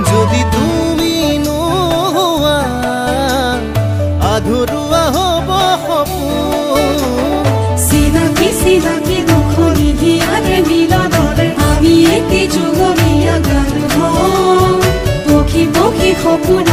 যদি তুমি নোহোৱা আধৰুৱা হ'ব সপোন চিনাকি চিনাকি দুখনি হিয়াৰে মিলনৰে আমি এটি যুগমীয়া গান হওঁ পক্ষী পক্ষী সপোন